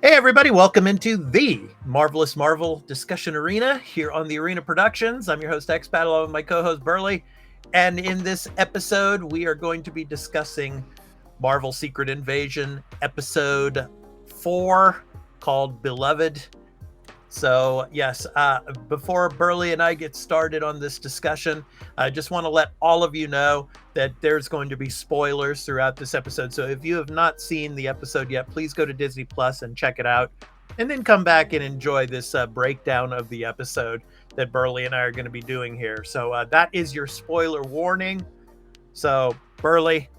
Hey, everybody, welcome into the Marvelous Marvel discussion arena here on the Arena Productions. I'm your host, X-Pat, along with my co-host, Burley. And in this episode, we are going to be discussing Marvel Secret Invasion, episode 4, called Beloved. So, yes, before Burley and I get started on this discussion, I just want to let all of you know that there's going to be spoilers throughout this episode. So if you have not seen the episode yet, please go to Disney Plus and check it out, and then come back and enjoy this breakdown of the episode that Burley and I are going to be doing here. So that is your spoiler warning. So, Burley,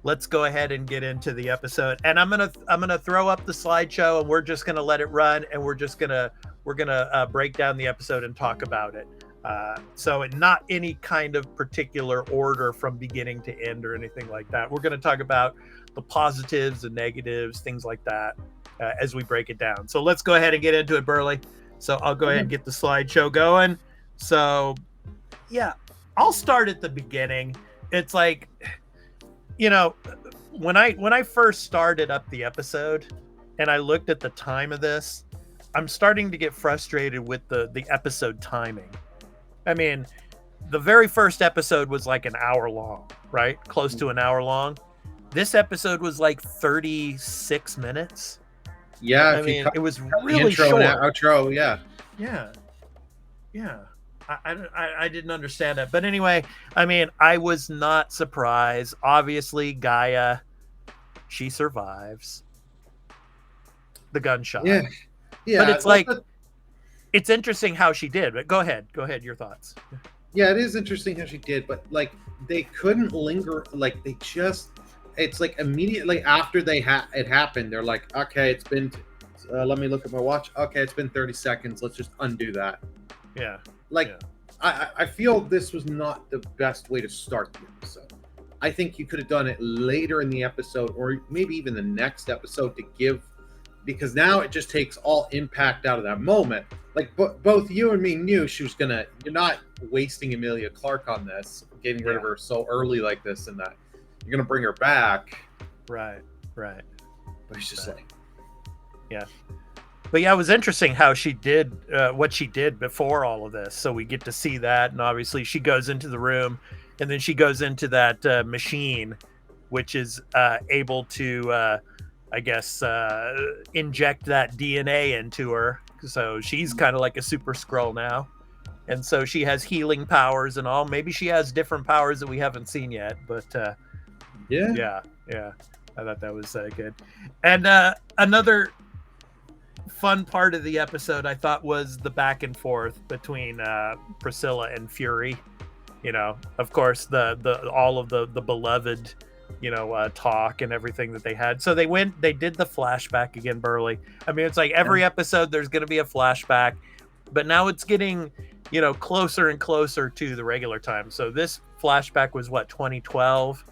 let's go ahead and get into the episode. And I'm gonna throw up the slideshow, and we're just gonna let it run, and we're gonna break down the episode and talk about it. So not any kind of particular order from beginning to end or anything like that. We're gonna talk about the positives and negatives, things like that, as we break it down. So let's go ahead and get into it, Burley. So I'll go ahead and get the slideshow going. So yeah, I'll start at the beginning. It's like, you know, when I first started up the episode and I looked at the time of this, I'm starting to get frustrated with the episode timing. I mean, the very first episode was like an hour long, right? Close to an hour long. This episode was like 36 minutes. Yeah, I mean, it was really intro short. and outro, yeah. I didn't understand it. But anyway, I mean, I was not surprised. Obviously, Gaia, she survives the gunshot. Yeah. But it's like, it's interesting how she did. But go ahead, your thoughts. Yeah, it is interesting how she did, but like they couldn't linger. Like they just, it's like immediately after it happened, they're like, okay, it's been. Let me look at my watch. Okay, it's been 30 seconds. Let's just undo that. Yeah. Like, yeah. I feel this was not the best way to start the episode. I think you could have done it later in the episode, or maybe even the next episode to give. Because now it just takes all impact out of that moment. Like both you and me knew she was gonna. You're not wasting Emilia Clarke on this, getting rid of her so early like this, and that you're gonna bring her back. Right. But it's just like, yeah. But yeah, it was interesting how she did what she did before all of this. So we get to see that, and obviously she goes into the room, and then she goes into that machine, which is able to. I guess, inject that DNA into her. So she's kind of like a super Skrull now. And so she has healing powers and all. Maybe she has different powers that we haven't seen yet. But yeah. I thought that was good. And another fun part of the episode, I thought, was the back and forth between Priscilla and Fury. You know, of course, the all of the beloved talk and everything that they had. So they did the flashback again, Burley. I mean, it's like every episode there's going to be a flashback, but now it's getting, closer and closer to the regular time. So this flashback was 2012.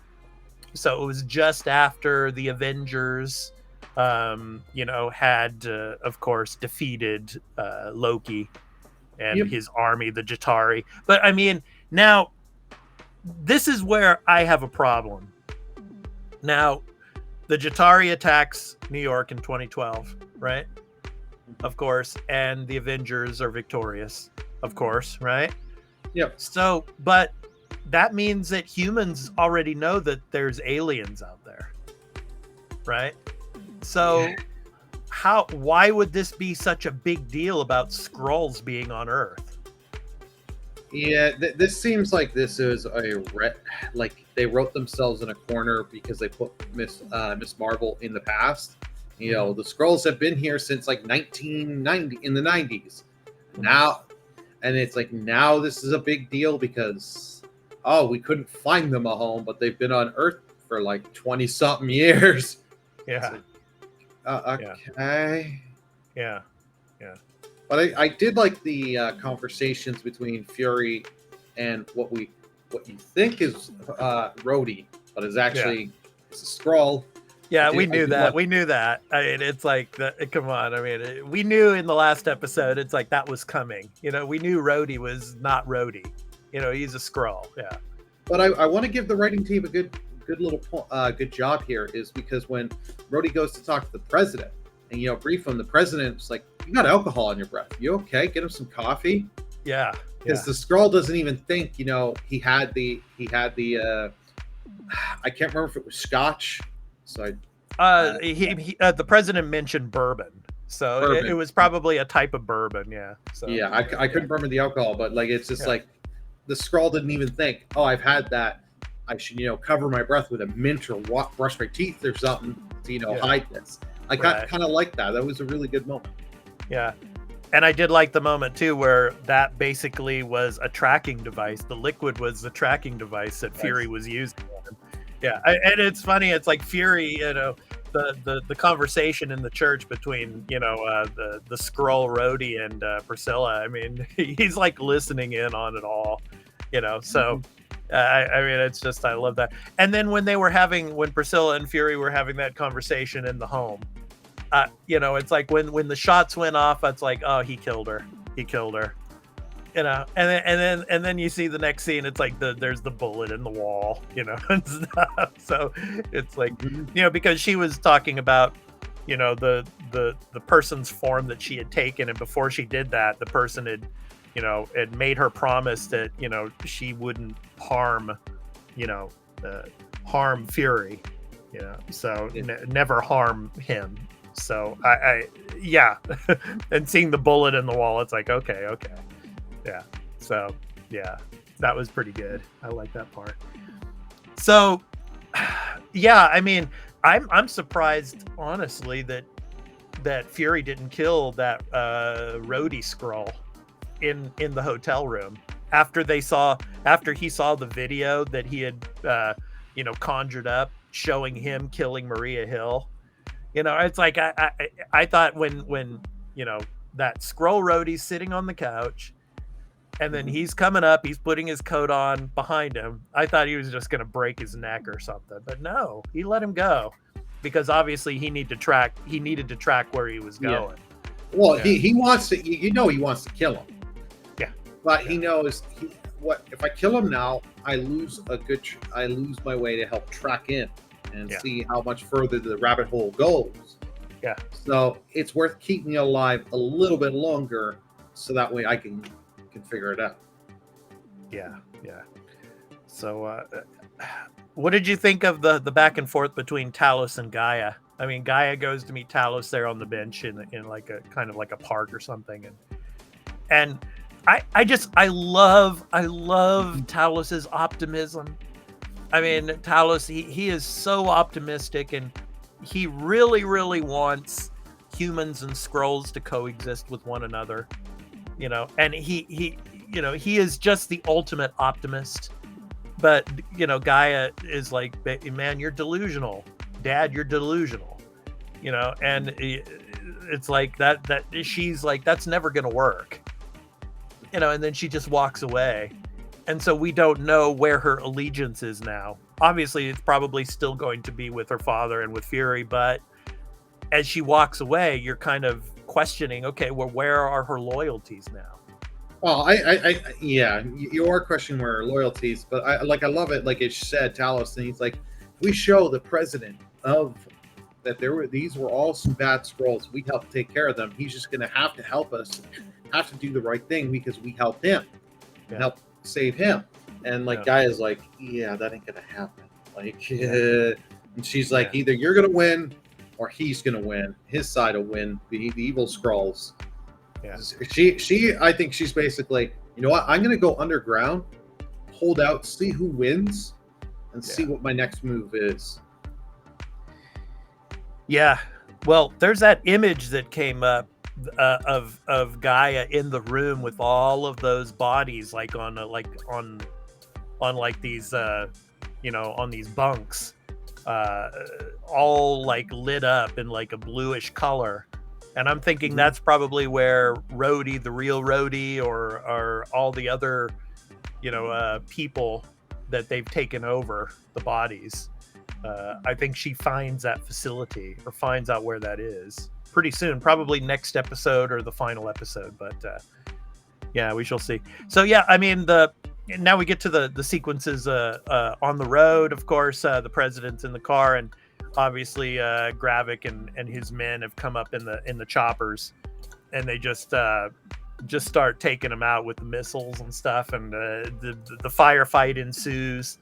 So it was just after the Avengers, had, of course, defeated Loki and his army, the Jatari. But I mean, now this is where I have a problem. Now, the Jatari attacks New York in 2012, right? Of course. And the Avengers are victorious, of course, right? Yep. So, but that means that humans already know that there's aliens out there, right? So, why would this be such a big deal about Skrulls being on Earth? Yeah, this seems like this is like they wrote themselves in a corner because they put Miss Marvel in the past. The Skrulls have been here since like 1990 in the 90s. Now, and it's like now this is a big deal because we couldn't find them a home, but they've been on Earth for like 20 something years. Yeah. Okay. Yeah. But I did like the conversations between Fury and what you think is Rhodey, but is actually it's a Skrull. Yeah, we knew that. We knew that. I mean, it's like, come on. I mean, we knew in the last episode, it's like that was coming. We knew Rhodey was not Rhodey. He's a Skrull. Yeah. But I want to give the writing team a good good job here, is because when Rhodey goes to talk to the president, and brief him. The president's like, "You got alcohol on your breath. You okay? Get him some coffee." Yeah. Because the Skrull doesn't even think, he had the I can't remember if it was scotch. So the president mentioned bourbon, so Bourbon. It was probably a type of bourbon. Yeah. So yeah, I couldn't remember the alcohol, but like it's just like the Skrull didn't even think, oh, I've had that. I should cover my breath with a mint or brush my teeth or something to hide this. I kind of like that. That was a really good moment. Yeah. And I did like the moment too, where that basically was a tracking device. The liquid was the tracking device that Fury was using. Yeah, and it's funny. It's like Fury, the conversation in the church between the Skrull Rhodey and Priscilla. I mean, he's like listening in on it all. So I mean, it's just, I love that. And then when Priscilla and Fury were having that conversation in the home. It's like when the shots went off, it's like, oh, he killed her, and then you see the next scene, it's like there's the bullet in the wall, and stuff. So it's like, because she was talking about, the person's form that she had taken, and before she did that, the person had made her promise that she wouldn't harm Fury, so never harm him. So yeah. And seeing the bullet in the wall, it's like, okay. Yeah. So yeah, that was pretty good. I like that part. So yeah, I mean, I'm surprised, honestly, that Fury didn't kill that Rhodey Skrull in the hotel room after he saw the video that he had conjured up showing him killing Maria Hill. It's like I thought when that Skrull Rhodey's sitting on the couch, and then he's coming up, he's putting his coat on behind him. I thought he was just going to break his neck or something, but no, he let him go because obviously he needed to track where he was going. Yeah. Well, he wants to. He wants to kill him. Yeah, but he knows what if I kill him now, I lose my way to help track in and see how much further the rabbit hole goes. Yeah. So it's worth keeping you alive a little bit longer, so that way I can figure it out. Yeah. So, what did you think of the back and forth between Talos and Gaia? I mean, Gaia goes to meet Talos there on the bench in like a kind of like a park or something, and I love Talos's optimism. I mean, Talos, he is so optimistic, and he really, really wants humans and Skrulls to coexist with one another, and he is just the ultimate optimist. But, Gaia is like, man, you're delusional. Dad, you're delusional, and it's like that she's like, that's never going to work, and then she just walks away. And so we don't know where her allegiance is now. Obviously, it's probably still going to be with her father and with Fury, but as she walks away, you're kind of questioning, okay, well, where are her loyalties now? Well, you are questioning where her loyalties, but I love it. Like it said, Talos, and he's like, we show the president that these were all some bad Skrulls. We helped take care of them. He's just going to help us, have to do the right thing because we helped him and help save him. And Gaia's like, yeah, that ain't gonna happen. And she's like, either you're gonna win or he's gonna win. His side will win. The evil Skrulls. Yeah. I think she's basically, you know what? I'm gonna go underground, hold out, see who wins, and see what my next move is. Yeah. Well, there's that image that came up of Gaia in the room with all of those bodies, like on these on these bunks, all like lit up in like a bluish color, and I'm thinking that's probably where Rhodey, the real Rhodey, or all the other people that they've taken over the bodies. I think she finds that facility or finds out where that is pretty soon, probably next episode or the final episode, but we shall see. So I mean, now we get to the sequences on the road. Of course, the president's in the car, and obviously Gravik and his men have come up in the choppers, and they just start taking them out with the missiles and stuff, and the firefight ensues.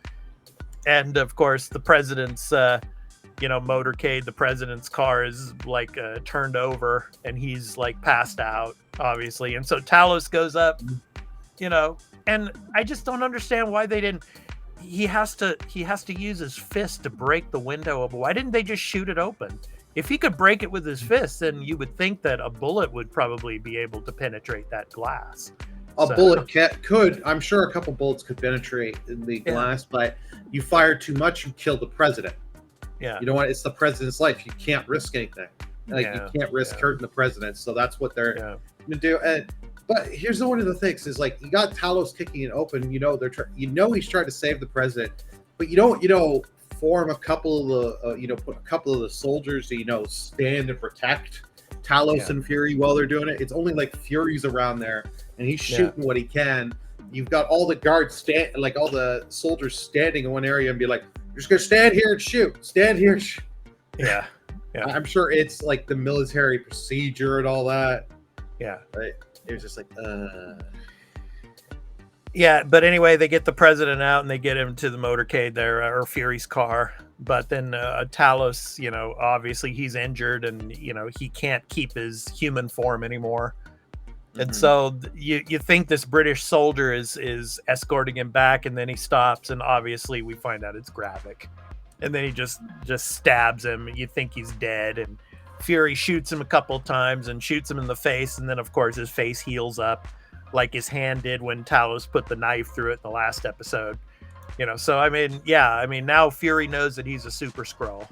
And of course the president's motorcade, the president's car is like turned over, and he's like passed out, obviously. And so Talos goes up, and I just don't understand why they didn't. He has to use his fist to break the window open. Why didn't they just shoot it open? If he could break it with his fist, then you would think that a bullet would probably be able to penetrate that glass. Bullet could. I'm sure a couple bullets could penetrate in the glass, but you fire too much, you kill the president. Yeah. You know what? It's the president's life. You can't risk anything. You can't risk hurting the president. So that's what they're going to do. But here's one of the things is like, you got Talos kicking it open. He's trying to save the president, but you don't, form a couple of the, put a couple of the soldiers to, stand and protect Talos and Fury while they're doing it. It's only like Fury's around there and he's shooting what he can. You've got all the guards all the soldiers standing in one area and be like, you're just gonna stand here and shoot. Stand here. Yeah. I'm sure it's like the military procedure and all that. Yeah. Right. It was just like, Yeah, but anyway, they get the president out and they get him to the motorcade there, or Fury's car. But then Talos, obviously he's injured, and he can't keep his human form anymore. And so you think this British soldier is escorting him back, and then he stops, and obviously we find out it's Gravik. And then he just stabs him. You think he's dead, and Fury shoots him a couple times and shoots him in the face, and then of course his face heals up like his hand did when Talos put the knife through it in the last episode. So I mean, now Fury knows that he's a Super Skrull.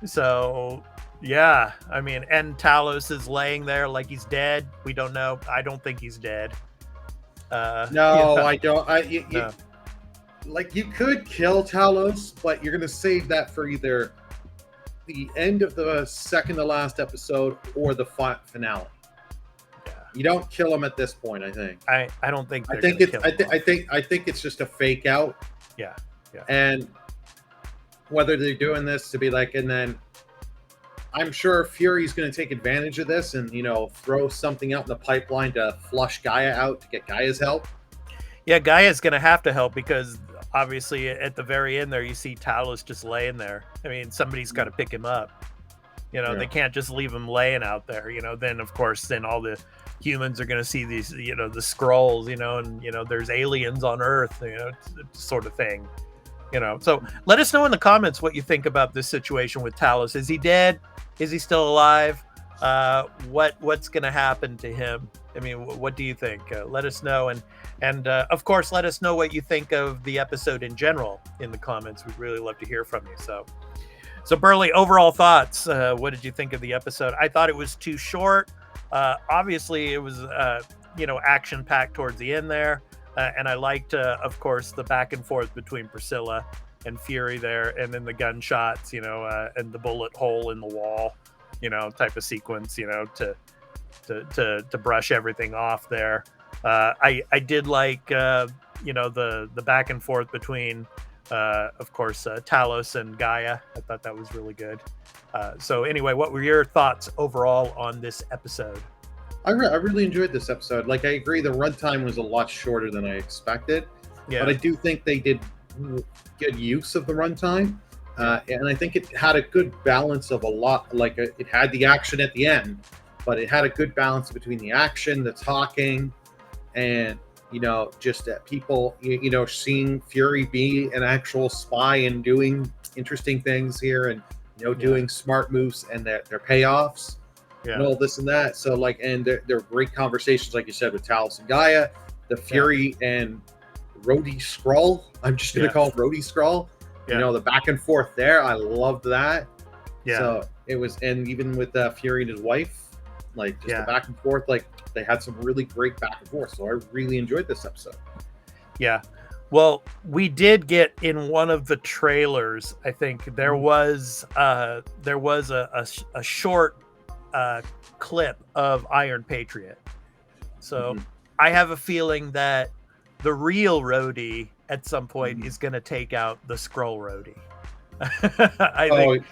So yeah, I mean, and Talos is laying there like he's dead. We don't know. I don't think he's dead. No, I don't. You could kill Talos, but you're gonna save that for either the end of the second to last episode or the finale. Yeah. You don't kill him at this point. I think. I don't think. I think it's just a fake out. Yeah. And whether they're doing this to be like, and then I'm sure Fury's going to take advantage of this and throw something out in the pipeline to flush Gaia out to get Gaia's help. Yeah, Gaia's going to have to help, because obviously at the very end there you see Talos just laying there. I mean, somebody's got to pick him up. They can't just leave him laying out there. Then of course all the humans are going to see these, the Skrulls, and there's aliens on Earth, sort of thing. So let us know in the comments what you think about this situation with Talos. Is he dead? Is he still alive? What's going to happen to him? I mean, what do you think? Let us know, and of course, let us know what you think of the episode in general in the comments. We'd really love to hear from you. So Burley, overall thoughts. What did you think of the episode? I thought it was too short. Obviously, it was action packed towards the end there, and I liked, of course, the back and forth between Priscilla and Fury there, and then the gunshots, and the bullet hole in the wall, type of sequence, to brush everything off there. I did like the back and forth between of course Talos and Gaia. I thought that was really good. So anyway, what were your thoughts overall on this episode? I really enjoyed this episode. Like, I agree the runtime was a lot shorter than I expected. Yeah. But I do think they did good use of the runtime. And I think it had a good balance of a lot. Like, it had the action at the end, but it had a good balance between the action, the talking, and just people seeing Fury be an actual spy and doing interesting things here, and doing smart moves and their payoffs, and all this and that. So and they're great conversations, like you said, with Talos and Gaia, the Fury and Rhodey Skrull. I'm just gonna call him Rhodey Skrull. The back and forth there, I loved that. So it was, and even with Fury and his wife, the back and forth, they had some really great back and forth. So I really enjoyed this episode. Yeah. Well, we did get in one of the trailers, I think there was a short clip of Iron Patriot. So I have a feeling that the real Rhodey at some point is going to take out the Skrull Rhodey. I Oh, think,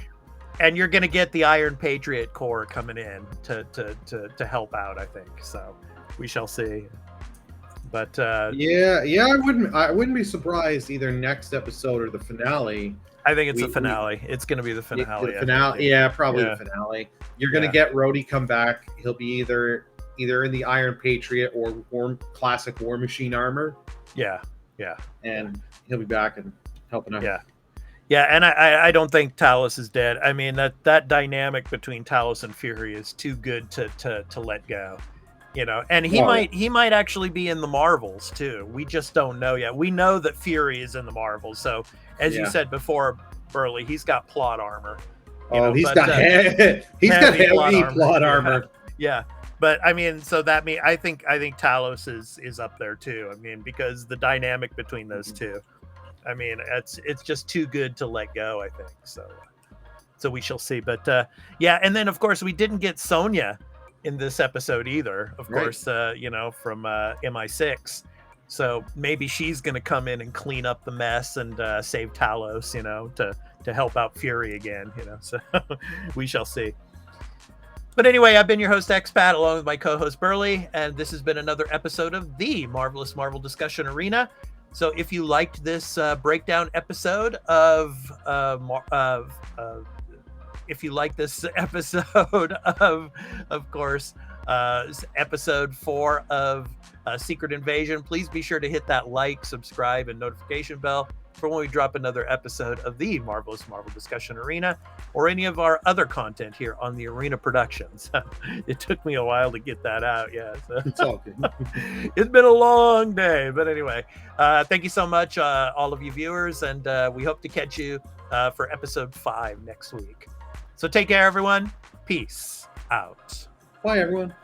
and you're going to get the Iron Patriot Corps coming in to help out. I think so. We shall see. But yeah, I wouldn't be surprised either next episode or the finale. I think it's the finale. It's going to be the finale. The finale, yeah, probably Yeah. the finale. You're gonna get Rhodey come back. He'll be either in the Iron Patriot or classic War Machine armor. Yeah. And he'll be back and helping out. Yeah, and I don't think Talos is dead. I mean, that dynamic between Talos and Fury is too good to let go. You know, and he might actually be in the Marvels too. We just don't know yet. We know that Fury is in the Marvels. So as you said before, Burley, he's got plot armor. He's got heavy plot armor. Yeah. But I mean, so that means I think Talos is up there too. I mean, because the dynamic between those two. I mean, it's just too good to let go, I think. So we shall see. But and then of course we didn't get Sonya in this episode either. Of course, from MI6. So maybe she's going to come in and clean up the mess and save Talos, to help out Fury again, So we shall see. But anyway, I've been your host, Expat, along with my co-host, Burley, and this has been another episode of the Marvelous Marvel Discussion Arena. So if you liked this breakdown episode of course, episode 4 of Secret Invasion, please be sure to hit that like, subscribe, and notification bell for when we drop another episode of the Marvelous Marvel Discussion Arena or any of our other content here on the Arena Productions. It took me a while to get that out. Yeah, so. It's all good. It's been a long day, but anyway, thank you so much, all of you viewers, and we hope to catch you for episode 5 next week. So take care, everyone. Peace out. Bye, everyone.